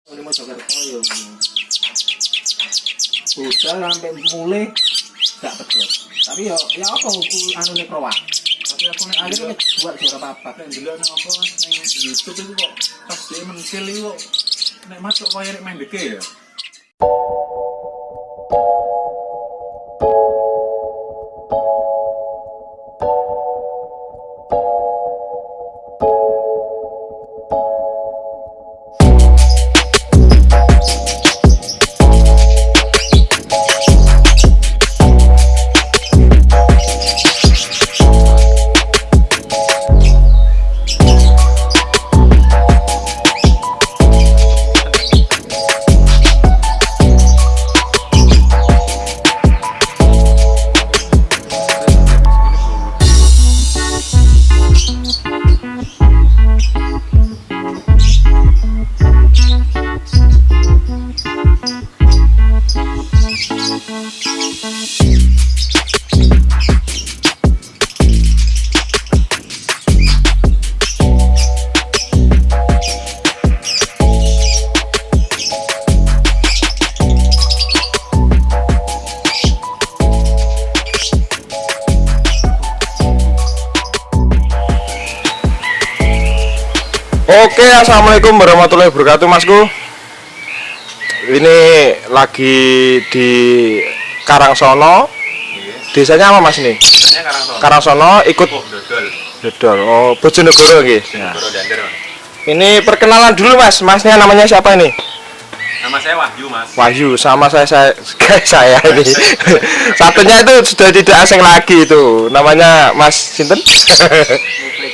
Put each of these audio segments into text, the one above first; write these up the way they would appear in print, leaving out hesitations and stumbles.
Ini mau Jakarta ya. Budal sampai mulai gak tegos. Tapi ya apa anu nek prowak. Tapi aku nek akhir nek buat juara papat nek ndelok nang apa ning YouTube itu kok pas dia mencil itu kok nek masuk kaya nek main deke ya. Oke, assalamualaikum warahmatullahi wabarakatuh, Masku. Ini lagi di Karangsono. Desanya apa, Mas ini? Desanya Karangsono ikut Dodol. Dodol. Oh, Bojonegoro nggih. Bojonegoro Dander, Mas. Ini perkenalan dulu, Mas. Masnya namanya siapa ini? Nama saya Wahyu, Mas. Wahyu, sama saya ini. Satunya itu sudah tidak asing lagi itu. Namanya Mas Sinten?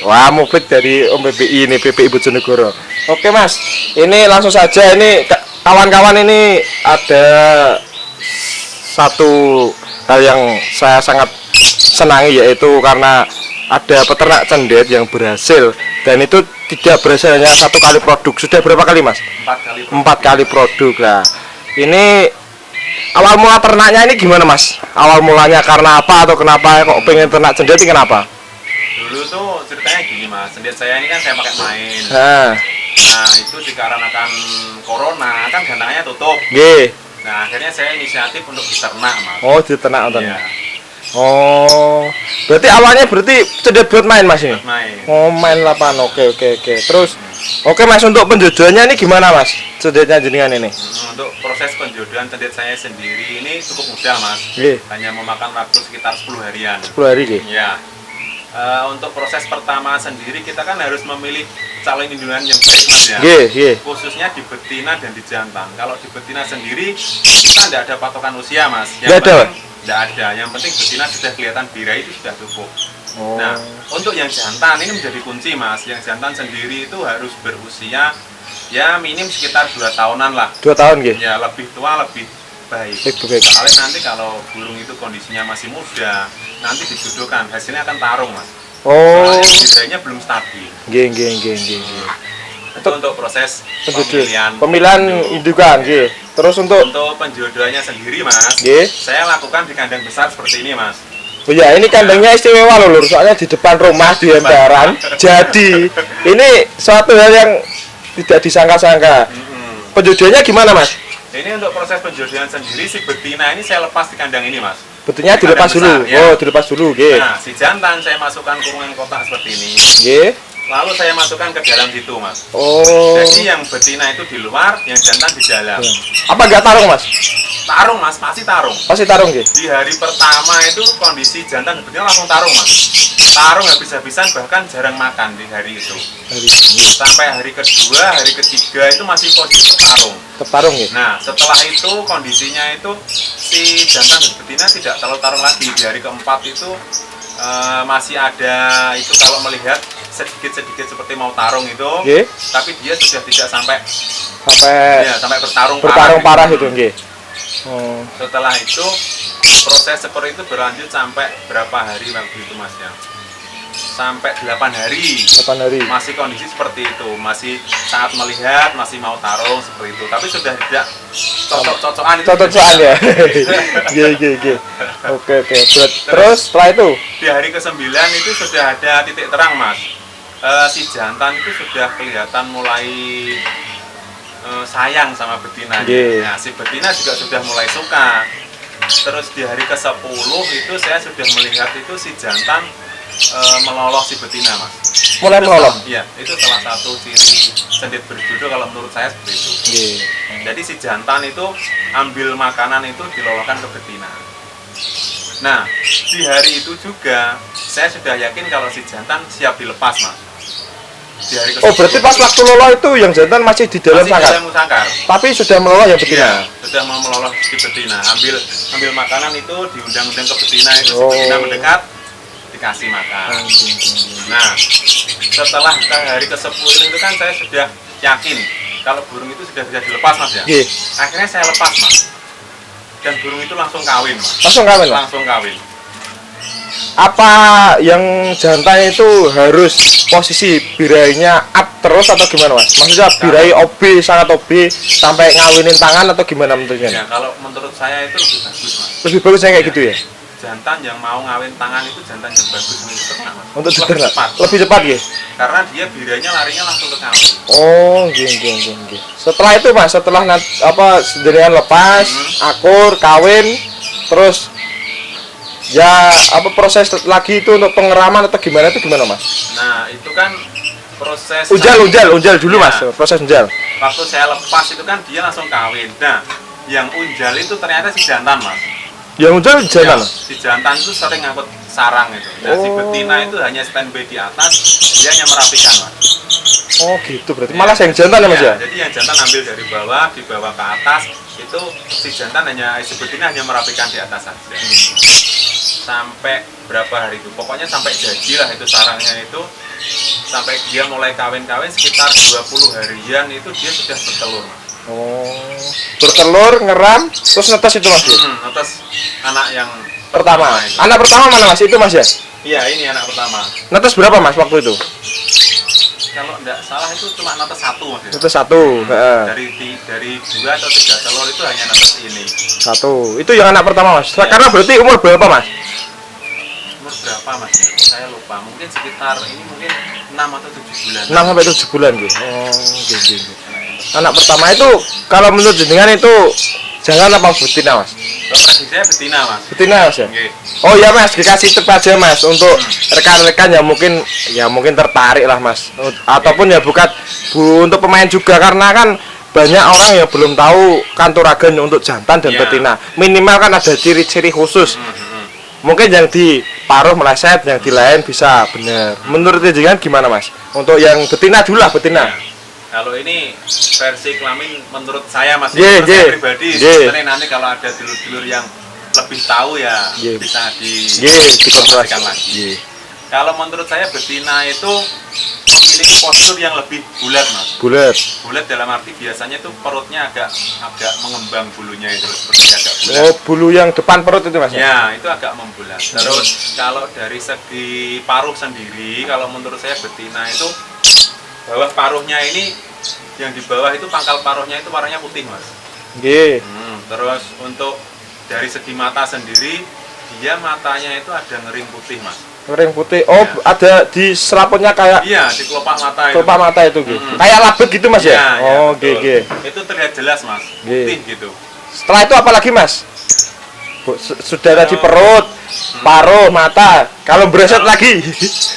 Wah, Mufid dari Om PPI ini, PPI Bojonegoro. Oke, Mas. Ini langsung saja ini kawan-kawan ini ada satu hal yang saya sangat senangi, yaitu karena ada peternak cendet yang berhasil, dan itu tidak berhasil hanya satu kali produk. Sudah berapa kali, Mas? 4 kali. 4 kali produk lah. Ini awal mula ternaknya ini gimana, Mas? Awal mulanya karena apa atau kenapa kok pengen ternak cendet ini kenapa? Dulu tuh ceritanya gini, Mas. Cendet saya ini kan saya pakai main. Nah, Itu dikarenakan corona kan kandangnya tutup. nggih. Nah, akhirnya saya inisiatif untuk diternak, Mas. Oh, diternak nonton. Iya, Oh, berarti awalnya cendet buat main, Mas ini? buat main. Oh, main lapangan. Oke. Terus, oke, Mas, untuk penjodohannya ini gimana, Mas? Cendetnya jenengan ini? Untuk proses penjodohan cendet saya sendiri ini cukup mudah, Mas. Nggih. Hanya memakan waktu sekitar 10 harian. 10 hari nggih. Ya. Untuk proses pertama sendiri kita kan harus memilih calon indungan yang baik, Mas, ya. Nggih. Khususnya di betina dan di jantan. Kalau di betina sendiri kita tidak ada patokan usia, Mas. Nggak ada? Tidak ada. Yang penting betina sudah kelihatan birahi itu sudah cukup. Oh. Nah, untuk yang jantan ini menjadi kunci, Mas. Yang jantan sendiri itu harus berusia ya minim sekitar 2 tahunan lah. 2 tahun nggih. Ya, lebih tua lebih baik. Baik. Soalnya nanti kalau burung itu kondisinya masih muda, nanti dijodohkan hasilnya akan tarung, Mas. Oh. Soalnya bidainya belum stabil. Nggih. Itu untuk proses Pemilihan pemilihan indukan nggih. Terus untuk penjodohannya sendiri, Mas. nggih. Saya lakukan di kandang besar seperti ini, Mas. Oh ya, ini kandangnya istimewa loh, Lur. Soalnya di depan rumah di emperan. Jadi, ini suatu hal yang tidak disangka-sangka. Penjodohannya gimana, Mas? Ini untuk proses penjodohan sendiri, si betina ini saya lepas di kandang ini, Mas. Betulnya Di dilepas kandang dulu. besar, ya. Oh, dilepas dulu, nggih. Nah, si jantan saya masukkan kurungan kotak seperti ini. Nggih. Lalu saya masukkan ke dalam situ, Mas. Oh. Jadi yang betina itu di luar, yang jantan di dalam. Apa enggak tarung, Mas? Tarung, Mas, pasti tarung. Pasti tarung, nggih. Di hari pertama itu kondisi jantan dan betina langsung tarung, Mas. Tarung habis-habisan, bahkan jarang makan di hari itu. Sampai hari kedua, hari ketiga itu masih posisi tarung. Tarung nggih. Nah, setelah itu kondisinya itu si jantan dan betina tidak terlalu tarung lagi. Di hari keempat itu masih ada itu kalau melihat sedikit-sedikit seperti mau tarung itu, Nggih. tapi dia sudah tidak sampai Sampai bertarung parah itu, nggih. Oh. Setelah itu proses seperti itu berlanjut sampai berapa hari waktu itu, Mas, ya? Sampai 8 hari. 8 hari. Masih kondisi seperti itu, masih saat melihat masih mau tarung seperti itu, tapi sudah tidak cocok-cocokan itu. Cocok-cocokan ya. Iya. Oke. Terus setelah itu Di hari ke-9 itu sudah ada titik terang, Mas. Si jantan itu sudah kelihatan mulai sayang sama betina. Nggih. Nah, si betina juga sudah mulai suka. Terus di hari ke-10 itu saya sudah melihat itu si jantan meloloh si betina, Mas. Mulai Itu meloloh? Iya, itu salah satu ciri cendit berjodoh kalau menurut saya seperti itu. Nggih. Jadi si jantan itu ambil makanan itu diloloskan ke betina. Nah, di hari itu juga saya sudah yakin kalau si jantan siap dilepas, Mas. Di hari Oh, berarti pas waktu lolo itu yang jantan masih di dalam masih di sangkar. dalam sangkar. Tapi sudah meloloh yang betina. Iya, sudah mau meloloh si betina. Ambil makanan itu diundang-undang ke betina itu, si Oh. betina mendekat dikasih makan. Nah, setelah ke hari ke-10 itu kan saya sudah yakin kalau burung itu sudah bisa dilepas, Mas ya. Nggih. Akhirnya saya lepas, Mas. Dan burung itu langsung kawin, Mas. Langsung kawin lah. Langsung kawin. Apa yang jantan itu harus posisi birainya up terus atau gimana, Mas? Maksudnya birai OB sangat OB sampai ngawinin tangan atau gimana menurutnya? Ya, kalau menurut saya itu lebih bagus, Mas. Lebih bagus saya kayak gitu ya. Jantan yang mau ngawin tangan itu jantan yang bagus untuk diternak, Mas. Untuk Lebih diternak. cepat. Lebih cepat ya. Karena dia birainya larinya langsung ke kawin. Oh, gini. Setelah itu, Mas, setelah sendirian lepas, akur, kawin, terus ya proses lagi itu untuk pengeraman atau gimana itu gimana, Mas? Nah, itu kan proses Unjal dulu, Ya. Mas, proses unjal. Waktu saya lepas itu kan dia langsung kawin. Nah, yang unjal itu ternyata si jantan, Mas. Yang unjal jantan. Ya, si jantan itu sering ngangkut sarang itu. Nah, si Oh. betina itu hanya standby di atas, dia hanya merapikan, Mas. Oh, gitu berarti. Malah yang jantan ya, Mas ya? Jadi yang jantan ambil dari bawah, dibawa ke atas, itu si jantan si betina hanya merapikan di atas saja. Sampai berapa hari itu? Pokoknya sampai jadi lah itu sarangnya itu. Sampai dia mulai kawin-kawin sekitar 20 harian itu dia sudah bertelur, Mas. Oh, bertelur, ngeram, terus netes itu, Mas ya? Atas anak yang Pertama. itu. Anak pertama mana, Mas? Itu, Mas ya? Iya, ini anak pertama. Netes berapa, Mas, waktu itu? Kalau enggak salah itu cuma netes 1, Mas. Ya. Netes 1. Heeh. Dari 2 atau 3 telur itu hanya netes ini. 1. Itu yang anak pertama, Mas. Karena berarti umur berapa, Mas? Umur berapa, Mas? Saya lupa. Mungkin sekitar ini mungkin 6 atau 7 bulan. 6 sampai 7 bulan gitu. Oh, gitu. Anak pertama itu kalau menurut jenengan itu jangan apa betina, Mas? Kalau di saya betina, Mas. Betina, Mas ya? Oke. Oh ya, Mas, dikasih tip aja, Mas, untuk rekan-rekan yang mungkin tertarik lah, Mas. Ataupun ya untuk pemain juga, karena kan banyak orang yang belum tahu kanturagan untuk jantan dan Iya. betina. Minimal kan ada ciri-ciri khusus. Mungkin yang di paruh meleset, yang di lain bisa benar. Menurut jenengan gimana, Mas? Untuk yang betina dulu lah, betina. Ya. Kalau ini versi kelamin menurut saya, Mas, Ye, menurut saya ye. pribadi. Ye. Sebenarnya nanti kalau ada dulur-dulur yang lebih tahu ya Ye. bisa Dikonfirmasi lagi. Kalau menurut saya betina itu memiliki postur yang lebih bulat, Mas. Bulat. Bulat dalam arti biasanya itu perutnya agak mengembang bulunya itu seperti agak bulat. Oh, bulu yang depan perut itu, Mas. Ya, itu agak membulat. Terus kalau dari segi paruh sendiri, kalau menurut saya betina itu bawah paruhnya ini, yang di bawah itu pangkal paruhnya itu warnanya putih, Mas. Nggih. Terus untuk dari segi mata sendiri, dia matanya itu ada ngering putih, Mas. Ngering putih. Oh, Ya. ada di selaputnya kayak Iya, di kelopak mata itu. kelopak mata itu, nggih. Mm-mm. Kayak labet gitu, Mas ya? Ya, Oh, betul. nggih. Itu terlihat jelas, Mas. Nggih. Putih gitu. Setelah itu apa lagi, Mas? Sudah tadi perut, paruh, mata. Kalau bereset lagi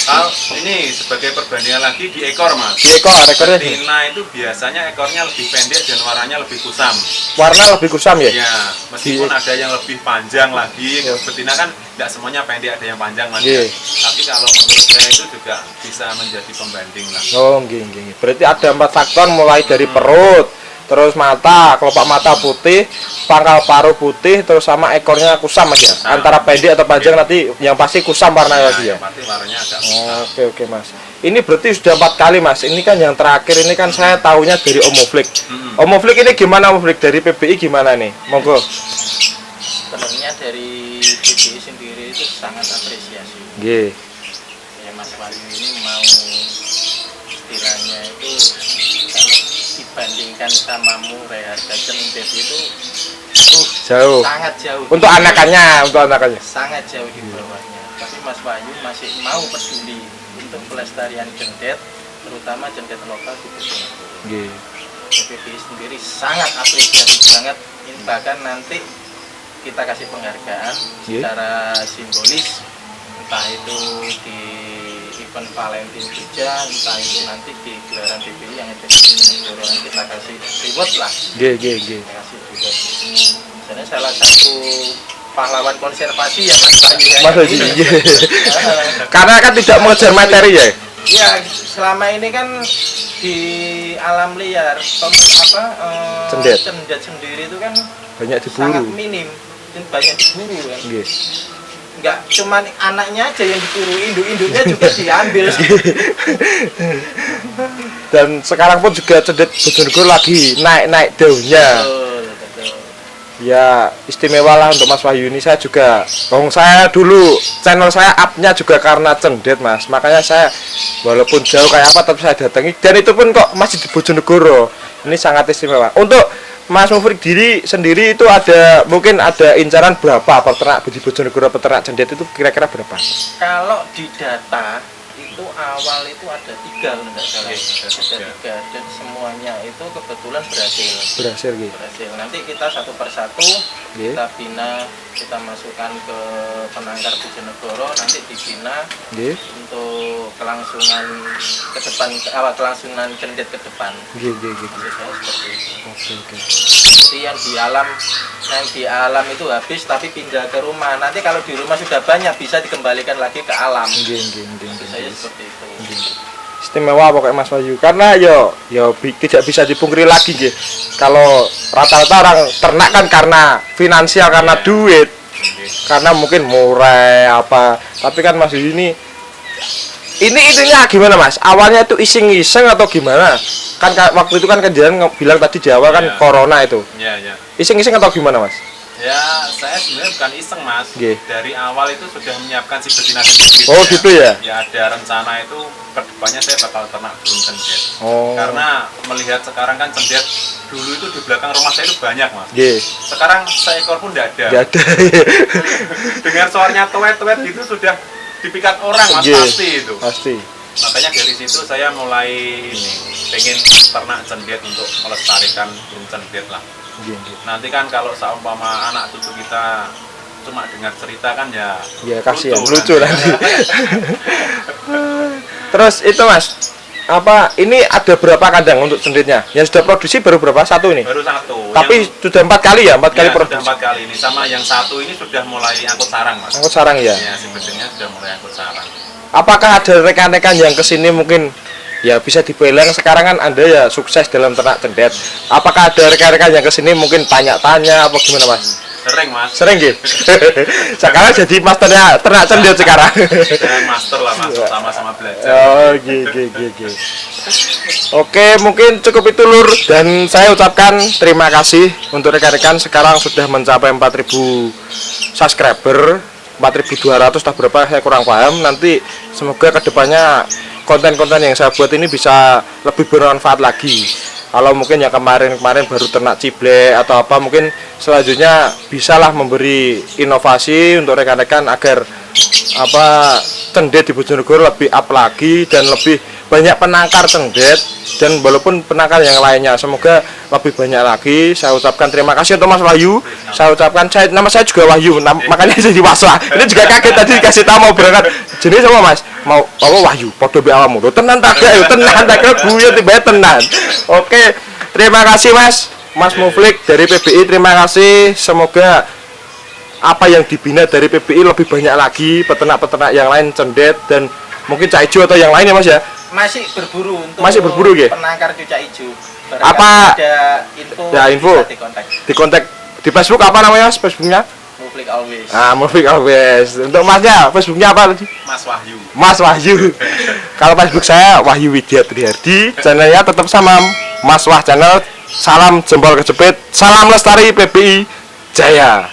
Kalau ini sebagai perbandingan lagi di ekor, Mas. di ekornya Betina itu biasanya ekornya lebih pendek dan warnanya lebih kusam. warna lebih kusam ya? Ya, meskipun ada yang lebih panjang lagi. Betina kan tidak semuanya pendek, ada yang panjang lagi. Iya. Tapi kalau menurut saya itu juga bisa menjadi pembanding lah. Oh, nggih. Berarti ada 4 faktor mulai dari perut, terus mata, kelopak mata putih, pangkal paruh putih, terus sama ekornya kusam, Mas ya? Antara pendek atau panjang nanti yang pasti kusam warnanya lagi ya? Yang pasti warnanya agak Oke, Mas. Ini berarti sudah 4 kali, Mas. Ini kan yang terakhir ini kan saya tahunya dari Omoflik. Omoflik ini gimana, Omoflik? Dari PBI gimana nih? Monggo. Sebenarnya dari PBI sendiri itu sangat apresiasi. Nggih. Ya Mas Wahyu ini mau istilahnya itu kalau dibandingkan sama murai harga cendet itu Jauh. sangat jauh. Untuk anakannya. Sangat jauh di bawahnya. Tapi Mas Wahyu masih mau peduli untuk pelestarian cendet, terutama cendet lokal di Bojonegoro. Nggih. PPI sendiri sangat apresiatif banget. Ini bahkan nanti kita kasih penghargaan secara simbolis, entah itu di event Valentine Jogja, entah itu nanti di gelaran PPI yang ada di Bojonegoro, kita kasih reward lah. G. Kita kasih reward. Misalnya salah satu pahlawan konservasi ya Mas Haji. Karena kan tidak mengejar materi ya. Ya, selama ini kan di alam liar Cendet sendiri itu kan banyak sangat diburu. minim dan banyak diburu kan. Nggih. Enggak cuman anaknya aja yang diburu, induk-induknya juga diambil. Dan sekarang pun juga cendet Bojonegoro lagi naik daunnya. Betul. Ya istimewa lah untuk Mas Wahyu ini. Saya juga, saya dulu channel saya up-nya juga karena cendet Mas. Makanya saya walaupun jauh kayak apa tetap saya datangi. Dan itu pun kok masih di Bojonegoro. Ini sangat istimewa. Untuk Mas Mufrik sendiri itu mungkin ada incaran berapa peternak di Bojonegoro, peternak cendet itu kira-kira berapa? Kalau di data itu awal itu ada 3 kalau enggak salah. Ada 3 dan semuanya itu kebetulan berhasil. Gitu. Nanti kita satu persatu kita bina, kita masukkan ke penangkar Bojonegoro, nanti dibina untuk kelangsungan ke depan, kelangsungan cendet ke depan. Gitu. Seperti itu. Oke. Jadi yang di alam itu habis tapi pindah ke rumah. Nanti kalau di rumah sudah banyak bisa dikembalikan lagi ke alam. Saya seperti itu. Istimewa pokoknya Mas Wahyu, karena tidak bisa dipungkiri lagi nggih. Kalau rata-rata orang ternak kan karena finansial, karena duit, karena mungkin murah apa. Tapi kan Mas Wahyu ini itunya gimana Mas? Awalnya itu iseng-iseng atau gimana? Kan waktu itu kan kejadian bilang tadi di awal kan corona itu. Iya. Iseng-iseng atau gimana Mas? Ya, saya sebenarnya bukan iseng Mas. Nggih. Dari awal itu sudah menyiapkan si betina sendiri. Oh gitu ya? Ya ada rencana itu kedepannya saya bakal ternak burung cendet. Oh. Karena melihat sekarang kan cendet dulu itu di belakang rumah saya itu banyak Mas. Nggih. Sekarang seekor pun tidak ada. Nggak ada. Dengan suaranya tuet-tuet gitu sudah dipikat orang Mas, pasti itu. Pasti. Makanya dari situ saya mulai pengen ternak cendet untuk melestarikan burung cendet lah. Nanti kan kalau seumpama anak cucu kita cuma dengar cerita kan ya kasihan, lucu nanti. Terus itu Mas, ini ada berapa kandang untuk cendetnya? Yang sudah produksi baru berapa? Satu ini? Baru satu. Tapi sudah 4 kali ya? 4 kali produksi? Sudah 4 kali ini. Sama yang satu ini sudah mulai angkut sarang Mas. Angkut sarang ya? Ya, sebetulnya sudah mulai angkut sarang. Apakah ada rekan-rekan yang kesini mungkin ya bisa dibilang sekarang kan Anda ya sukses dalam ternak cendet. Apakah ada rekan-rekan yang kesini mungkin tanya-tanya apa gimana Mas? Sering Mas. Sering gitu. Sekarang jadi masternya ternak cendet sekarang. Saya master lah Mas, sama-sama belajar. Oh, gitu. Oke, mungkin cukup itu Lur, dan saya ucapkan terima kasih untuk rekan-rekan sekarang sudah mencapai 4.000 subscriber, 4.200 atau berapa saya kurang paham. Nanti semoga kedepannya konten-konten yang saya buat ini bisa lebih bermanfaat lagi. Kalau mungkin yang kemarin baru ternak ciblek atau apa, mungkin selanjutnya bisalah memberi inovasi untuk rekan-rekan agar cendet di Bojonegoro lebih up lagi dan lebih banyak penangkar cendet, dan walaupun penangkar yang lainnya semoga lebih banyak lagi. Saya ucapkan terima kasih untuk Mas Wahyu. Saya ucapkan nama saya juga Wahyu, makanya jadi Waswa. Ini juga kaget tadi dikasih tahu mau berangkat. Jenis sama Mas, mau apa Wahyu? Podo be awamu. Tenan tak tenan tak guyon tiba tenan. Oke, terima kasih Mas Mufrik dari PBI. Terima kasih. Semoga apa yang dibina dari PBI lebih banyak lagi, peternak-peternak yang lain cendet dan mungkin cak ijo atau yang lain ya Mas ya. Masih berburu ya? Penangkar cucak hijau. Apa ada info? Bisa dikontak di Facebook, apa namanya Mas Facebooknya? Mufrik Always. Mufrik Always. Untuk Masnya Facebooknya apa tadi? Mas Wahyu. Kalau Facebook saya Wahyu Widya Trihardi. Channelnya tetap sama Mas Wah Channel. Salam jempol kejepit. Salam lestari PBI Jaya.